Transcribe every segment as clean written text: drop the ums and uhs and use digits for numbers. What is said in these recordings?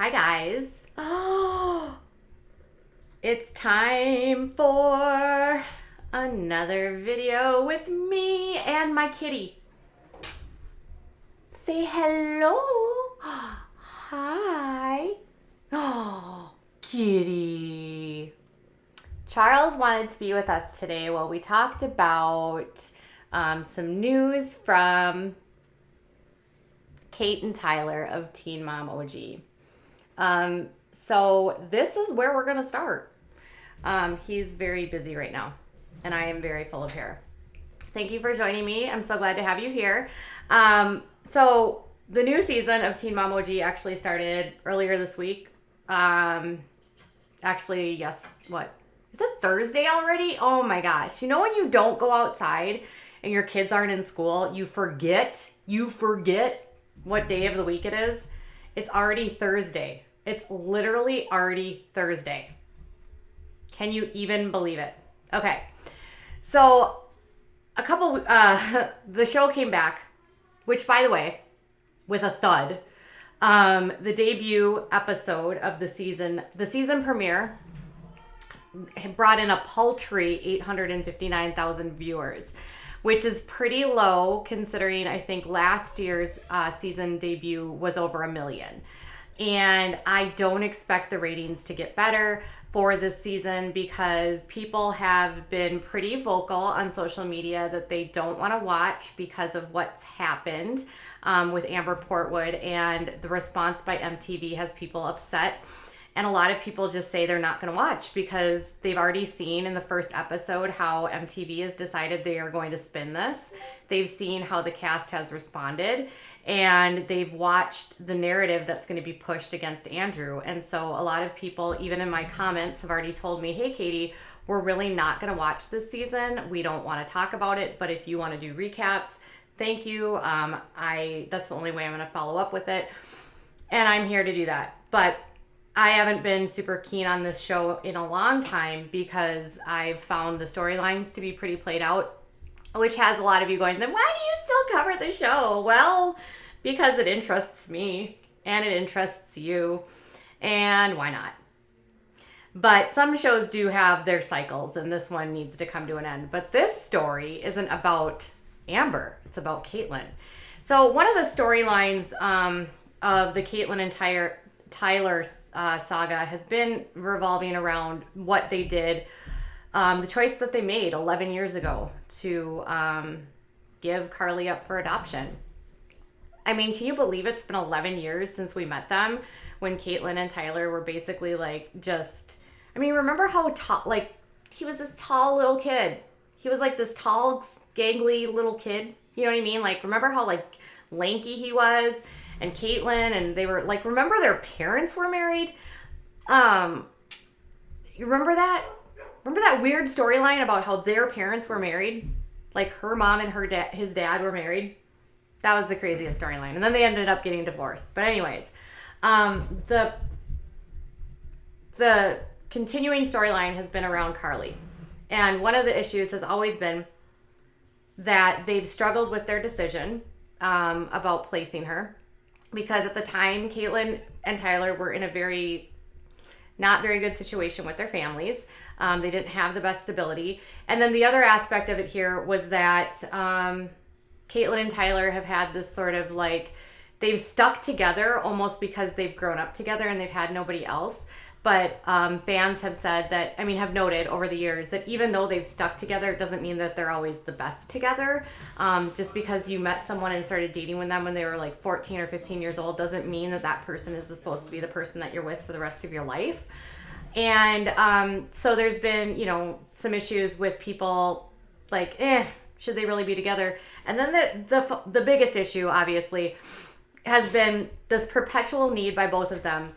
Hi guys. Oh, it's time for another video with me and my kitty. Say hello. Hi. Oh, kitty. Charles wanted to be with us today while we talked about some news from Kate and Tyler of Teen Mom OG. So this is where we're going to start. He's very busy right now, and I am very full of hair. Thank you for joining me. I'm so glad to have you here. So the new season of Teen Mom OG actually started earlier this week. Actually, yes, what? Is it Thursday already? Oh my gosh. You know when you don't go outside and your kids aren't in school, you forget what day of the week it is? It's already Thursday. It's literally already Thursday. Can you even believe it? Okay. So the show came back, which by the way, with a thud, the debut episode of the season premiere brought in a paltry 859,000 viewers, which is pretty low considering I think last year's season debut was over 1 million. And I don't expect the ratings to get better for this season because people have been pretty vocal on social media that they don't want to watch because of what's happened with Amber Portwood, and the response by MTV has people upset. And a lot of people just say they're not going to watch because they've already seen in the first episode how MTV has decided they are going to spin this. They've seen how the cast has responded, and they've watched the narrative that's going to be pushed against Andrew. And so a lot of people, even in my comments, have already told me, hey, Katie, we're really not going to watch this season. We don't want to talk about it, but if you want to do recaps, thank you. That's the only way I'm going to follow up with it. And I'm here to do that. But I haven't been super keen on this show in a long time because I've found the storylines to be pretty played out, which has a lot of you going, then why do you still cover the show? Well, because it interests me and it interests you, and why not? But some shows do have their cycles, and this one needs to come to an end. But this story isn't about Amber. It's about Catelynn. So one of the storylines of the Catelynn and Tyler saga has been revolving around what they did, the choice that they made 11 years ago to give Carly up for adoption. I mean, can you believe it's been 11 years since we met them, when Catelynn and Tyler were basically remember how tall, he was this tall little kid. He was like this tall, gangly little kid. You know what I mean? Remember how lanky he was? And Catelynn, and they were remember their parents were married? You remember that? Remember that weird storyline about how their parents were married? Her mom and his dad were married? That was the craziest storyline. And then they ended up getting divorced. But anyways, the continuing storyline has been around Carly. And one of the issues has always been that they've struggled with their decision about placing her. Because at the time, Catelynn and Tyler were in a not very good situation with their families. They didn't have the best stability. And then the other aspect of it here was that Catelynn and Tyler have had this sort of they've stuck together almost because they've grown up together and they've had nobody else. But fans have said that, have noted over the years that even though they've stuck together, it doesn't mean that they're always the best together. Just because you met someone and started dating with them when they were 14 or 15 years old doesn't mean that person is supposed to be the person that you're with for the rest of your life. And so there's been, some issues with people should they really be together? And then the biggest issue, obviously, has been this perpetual need by both of them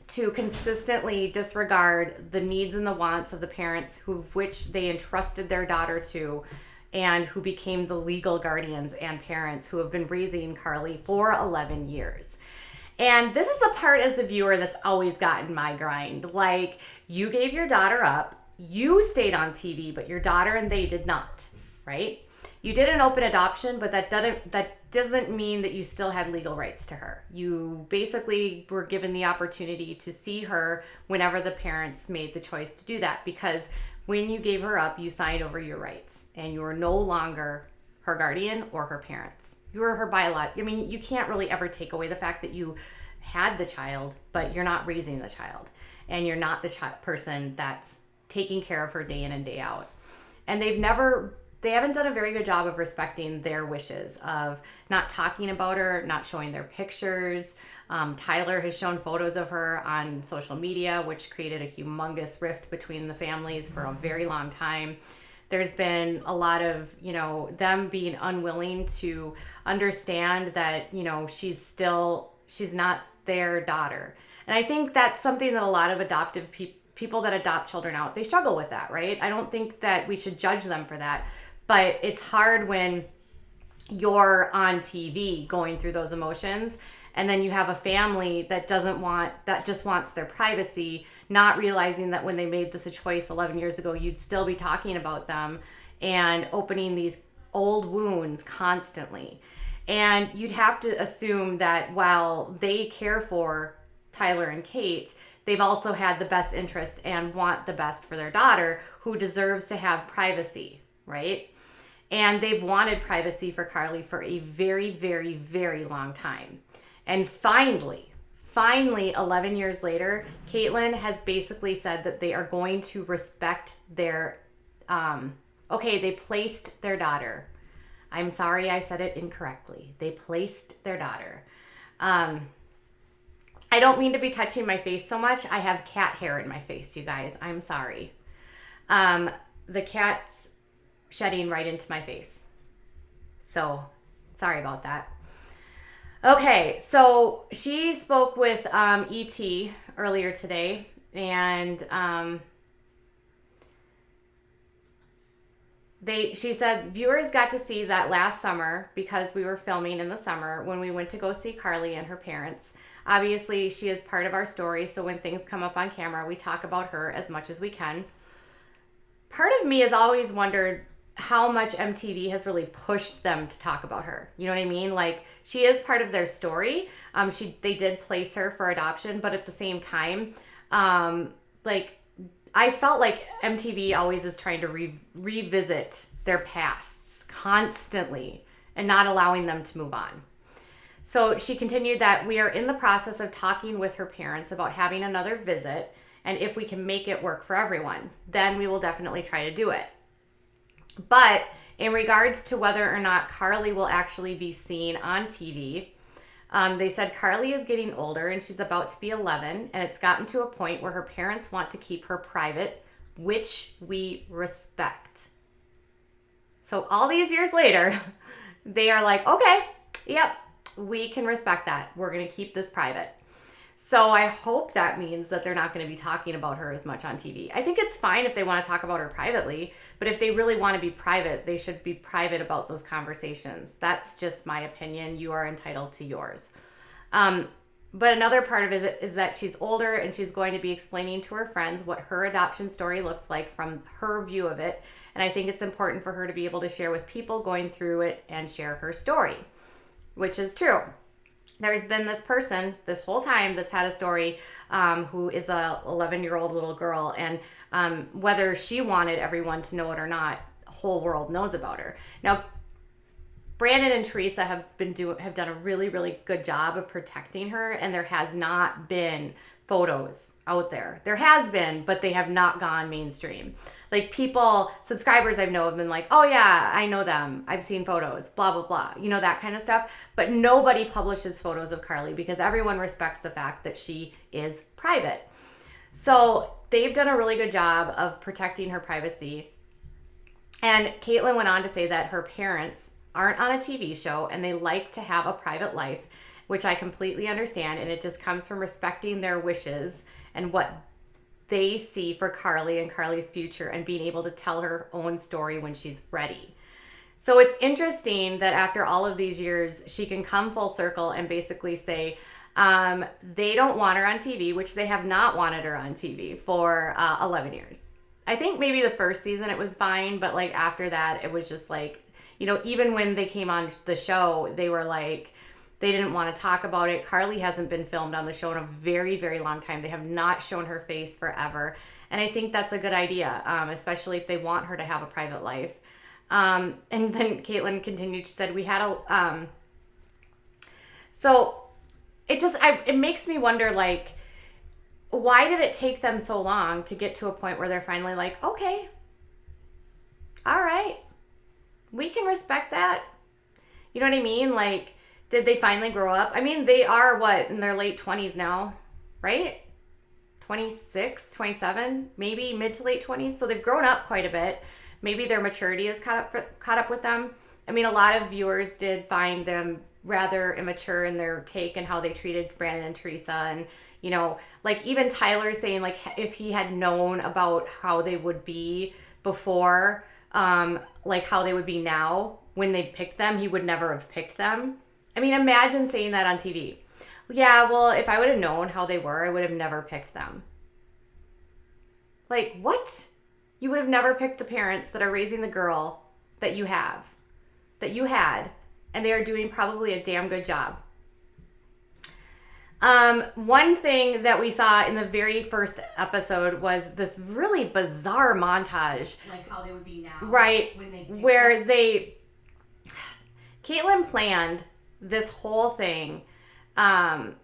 to consistently disregard the needs and the wants of the parents which they entrusted their daughter to, and who became the legal guardians and parents who have been raising Carly for 11 years. And this is a part as a viewer that's always gotten my grind. You gave your daughter up, you stayed on TV, but your daughter and they did not, right? You did an open adoption, but that doesn't mean that you still had legal rights to her. You basically were given the opportunity to see her whenever the parents made the choice to do that, because when you gave her up, you signed over your rights and you were no longer her guardian or her parents. You were her biological. I mean, you can't really ever take away the fact that you had the child, but you're not raising the child, and you're not the person that's taking care of her day in and day out. And they haven't done a very good job of respecting their wishes, of not talking about her, not showing their pictures. Tyler has shown photos of her on social media, which created a humongous rift between the families for a very long time. There's been a lot of, them being unwilling to understand that, she's not their daughter. And I think that's something that a lot of adoptive people that adopt children out, they struggle with that, right? I don't think that we should judge them for that. But it's hard when you're on TV going through those emotions, and then you have a family that just wants their privacy, not realizing that when they made this a choice 11 years ago, you'd still be talking about them and opening these old wounds constantly. And you'd have to assume that while they care for Tyler and Kate, they've also had the best interest and want the best for their daughter, who deserves to have privacy, right? And they've wanted privacy for Carly for a very, very, very long time. And finally, 11 years later, Catelynn has basically said that they are going to respect their, they placed their daughter. I'm sorry I said it incorrectly. They placed their daughter. I don't mean to be touching my face so much. I have cat hair in my face, you guys. I'm sorry. The cat's shedding right into my face. So, sorry about that. Okay, so she spoke with E.T. earlier today, and she said viewers got to see that last summer because we were filming in the summer when we went to go see Carly and her parents. Obviously, she is part of our story, so when things come up on camera, we talk about her as much as we can. Part of me has always wondered how much MTV has really pushed them to talk about her. You know what I mean? Like, she is part of their story. They did place her for adoption, but at the same time, I felt like MTV always is trying to revisit their pasts constantly and not allowing them to move on. So she continued that we are in the process of talking with her parents about having another visit, and if we can make it work for everyone, then we will definitely try to do it. But in regards to whether or not Carly will actually be seen on TV, they said Carly is getting older and she's about to be 11, and it's gotten to a point where her parents want to keep her private, which we respect. So all these years later, they are like, okay, yep, we can respect that. We're going to keep this private. So I hope that means that they're not going to be talking about her as much on TV. I think it's fine if they want to talk about her privately, but if they really want to be private, they should be private about those conversations. That's just my opinion. You are entitled to yours. But another part of it is that she's older and she's going to be explaining to her friends what her adoption story looks like from her view of it. And I think it's important for her to be able to share with people going through it and share her story, which is true. There's been this person this whole time that's had a story who is a 11-year-old little girl, and whether she wanted everyone to know it or not, the whole world knows about her. Now, Brandon and Teresa have done a really, really good job of protecting her, and there has not been photos out there. There has been, but they have not gone mainstream. Like, subscribers I know have been like, oh yeah, I know them. I've seen photos, blah, blah, blah. You know, that kind of stuff. But nobody publishes photos of Carly because everyone respects the fact that she is private. So they've done a really good job of protecting her privacy. And Catelynn went on to say that her parents aren't on a TV show and they like to have a private life, which I completely understand. And it just comes from respecting their wishes and what they see for Carly and Carly's future and being able to tell her own story when she's ready. So it's interesting that after all of these years, she can come full circle and basically say they don't want her on TV, which they have not wanted her on TV for 11 years. I think maybe the first season it was fine, but like after that, it was just like, Even when they came on the show, they were like, they didn't want to talk about it. Carly hasn't been filmed on the show in a very, very long time. They have not shown her face forever. And I think that's a good idea, especially if they want her to have a private life. And then Catelynn continued, she said, we had a, so it makes me wonder, like, why did it take them so long to get to a point where they're finally like, okay, all right, we can respect that. You know what I mean? Like, did they finally grow up? I mean, they are in their late 20s now, right? 26, 27, maybe mid to late 20s. So they've grown up quite a bit. Maybe their maturity is caught up with them. I mean, a lot of viewers did find them rather immature in their take and how they treated Brandon and Teresa. And, like even Tyler saying, like, if he had known about how they would be before, like how they would be now when they picked them, he would never have picked them. I mean, imagine saying that on TV. Yeah, well, if I would have known how they were, I would have never picked them. Like, what? You would have never picked the parents that are raising the girl that you had, and they are doing probably a damn good job. One thing that we saw in the very first episode was this really bizarre montage. Like how they would be now. Right, where Catelynn planned this whole thing. Catelynn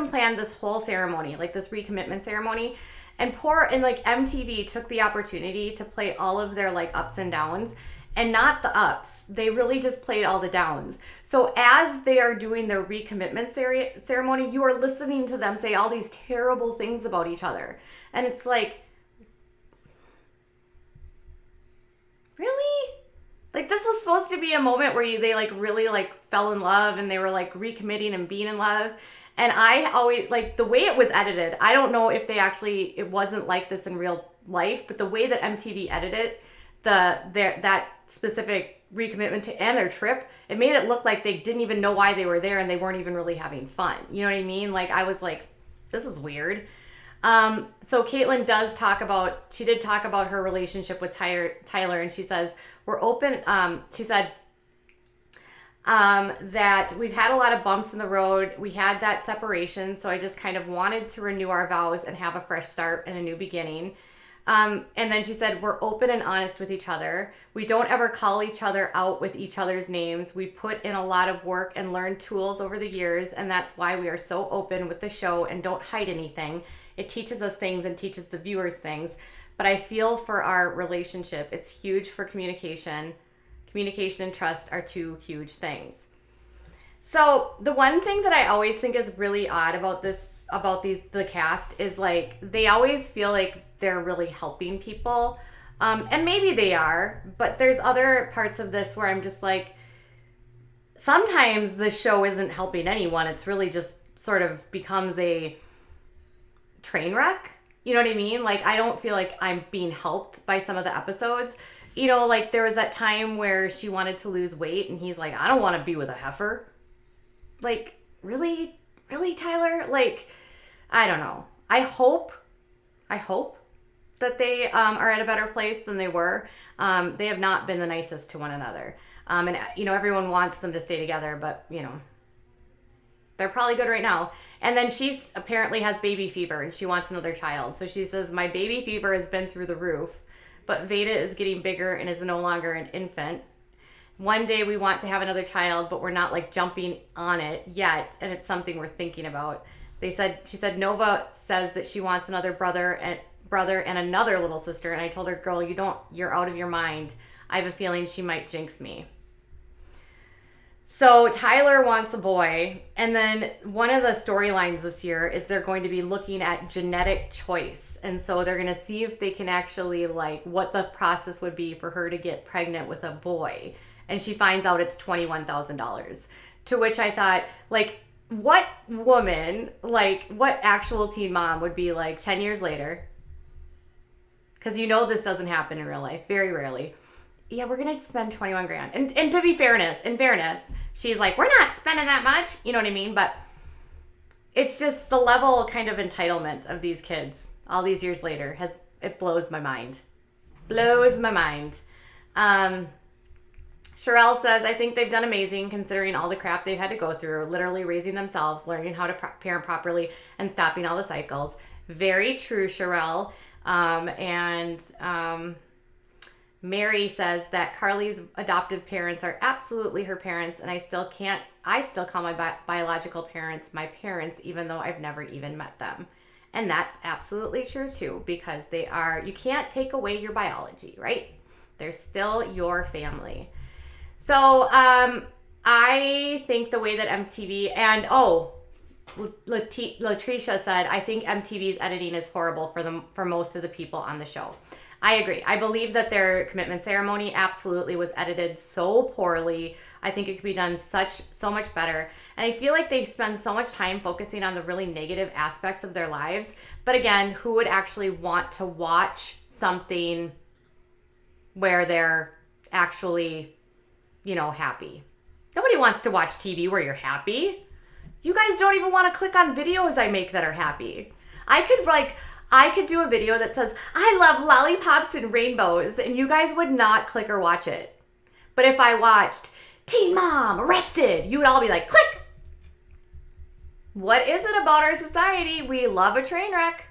planned this whole ceremony, like this recommitment ceremony, and MTV took the opportunity to play all of their like ups and downs, and not the ups. They really just played all the downs. So as they are doing their recommitment ceremony, you are listening to them say all these terrible things about each other, and it's like, really? Like, this was supposed to be a moment where they like really like fell in love and they were like recommitting and being in love. And I always, like, the way it was edited, I don't know if it wasn't like this in real life, but the way that MTV edited that specific recommitment and their trip, it made it look like they didn't even know why they were there and they weren't even really having fun. You know what I mean? Like, I was like, this is weird. So Catelynn did talk about her relationship with Tyler, and she says, we're open. She said, that we've had a lot of bumps in the road. We had that separation. So I just kind of wanted to renew our vows and have a fresh start and a new beginning. And then she said, we're open and honest with each other. We don't ever call each other out with each other's names. We put in a lot of work and learned tools over the years. And that's why we are so open with the show and don't hide anything. It teaches us things and teaches the viewers things. But I feel for our relationship, it's huge for communication. Communication and trust are two huge things. So the one thing that I always think is really odd about the cast is, like, they always feel like they're really helping people. And maybe they are, but there's other parts of this where I'm just like, sometimes the show isn't helping anyone. It's really just sort of becomes a train wreck. You know what I mean? Like, I don't feel like I'm being helped by some of the episodes. Like, there was that time where she wanted to lose weight and he's like, I don't want to be with a heifer. Like, really? Really, Tyler? Like, I don't know. I hope that they are at a better place than they were. They have not been the nicest to one another. And, everyone wants them to stay together, but, they're probably good right now. And then she's apparently has baby fever and she wants another child. So she says, my baby fever has been through the roof, but Veda is getting bigger and is no longer an infant. One day we want to have another child, but we're not like jumping on it yet. And it's something we're thinking about. She said, Nova says that she wants another brother and another little sister. And I told her, girl, you're out of your mind. I have a feeling she might jinx me. So Tyler wants a boy, and then one of the storylines this year is they're going to be looking at genetic choice. And so they're going to see if they can actually, like, what the process would be for her to get pregnant with a boy. And she finds out it's $21,000. To which I thought, like, what woman, like, what actual teen mom would be like 10 years later? Because this doesn't happen in real life, very rarely. Yeah, we're going to spend 21 grand. And to be in fairness, she's like, we're not spending that much. You know what I mean? But it's just the level kind of entitlement of these kids all these years later it blows my mind. Blows my mind. Um, Sherelle says, I think they've done amazing considering all the crap they've had to go through, literally raising themselves, learning how to parent properly, and stopping all the cycles. Very true, Sherelle. Mary says that Carly's adoptive parents are absolutely her parents, and I still call my biological parents my parents, even though I've never even met them. And that's absolutely true too, because you can't take away your biology, right? They're still your family. So I think the way that MTV, and Latricia said, I think MTV's editing is horrible for most of the people on the show. I agree. I believe that their commitment ceremony absolutely was edited so poorly. I think it could be done so much better. And I feel like they spend so much time focusing on the really negative aspects of their lives. But again, who would actually want to watch something where they're actually, happy? Nobody wants to watch TV where you're happy. You guys don't even want to click on videos I make that are happy. I could do a video that says, I love lollipops and rainbows, and you guys would not click or watch it. But if I watched Teen Mom Arrested, you would all be like, click. What is it about our society? We love a train wreck.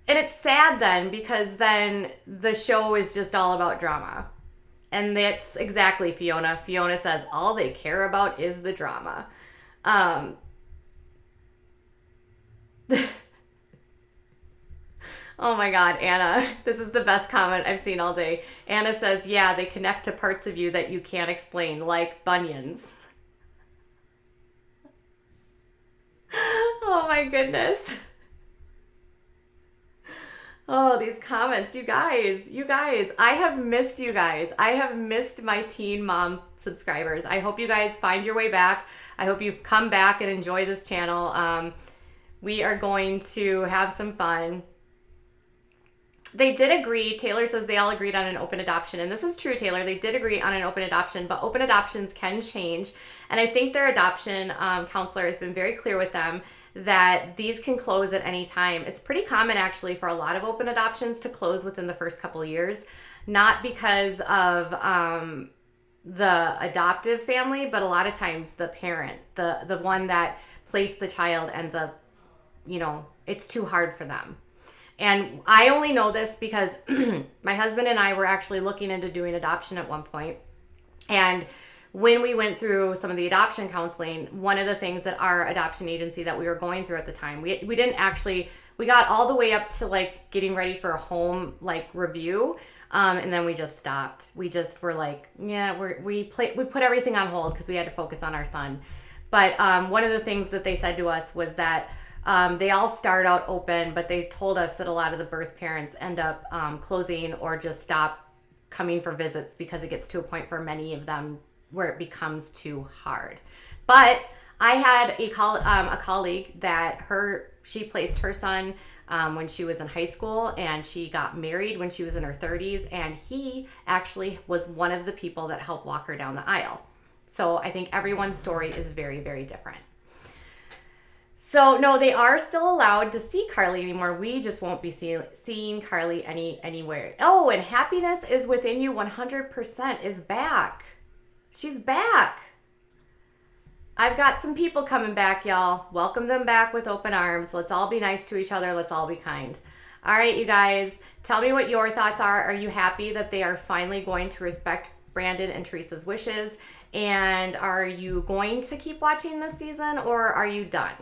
And it's sad then, because then the show is just all about drama. And that's exactly Fiona. Fiona says all they care about is the drama. Oh my God, Anna, this is the best comment I've seen all day. Anna says, yeah, they connect to parts of you that you can't explain, like bunions. Oh my goodness. Oh, these comments, you guys, I have missed you guys. I have missed my teen mom subscribers. I hope you guys find your way back. I hope you come back and enjoy this channel. We are going to have some fun. They did agree. Taylor says they all agreed on an open adoption. And this is true, Taylor. They did agree on an open adoption, but open adoptions can change. And I think their adoption counselor has been very clear with them that these can close at any time. It's pretty common actually for a lot of open adoptions to close within the first couple of years, not because of the adoptive family, but a lot of times the parent, the one that placed the child ends up, it's too hard for them. And I only know this because my husband and I were actually looking into doing adoption at one point. And when we went through some of the adoption counseling, one of the things that our adoption agency that we were going through at the time, we got all the way up to like getting ready for a home like review. And then we just stopped. We just were like, yeah, we put everything on hold because we had to focus on our son. But one of the things that they said to us was that they all start out open, but they told us that a lot of the birth parents end up closing or just stop coming for visits because it gets to a point for many of them where it becomes too hard. But I had a colleague that she placed her son when she was in high school, and she got married when she was in her 30s, and he actually was one of the people that helped walk her down the aisle. So I think everyone's story is very, very different. So no, they are still allowed to see Carly anymore. We just won't be seeing Carly anywhere. Oh, and Happiness is Within You 100% is back. She's back. I've got some people coming back, y'all. Welcome them back with open arms. Let's all be nice to each other. Let's all be kind. All right, you guys, tell me what your thoughts are. Are you happy that they are finally going to respect Brandon and Teresa's wishes? And are you going to keep watching this season, or are you done?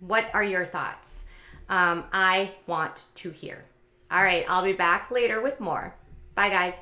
What are your thoughts? I want to hear. All right, I'll be back later with more. Bye, guys.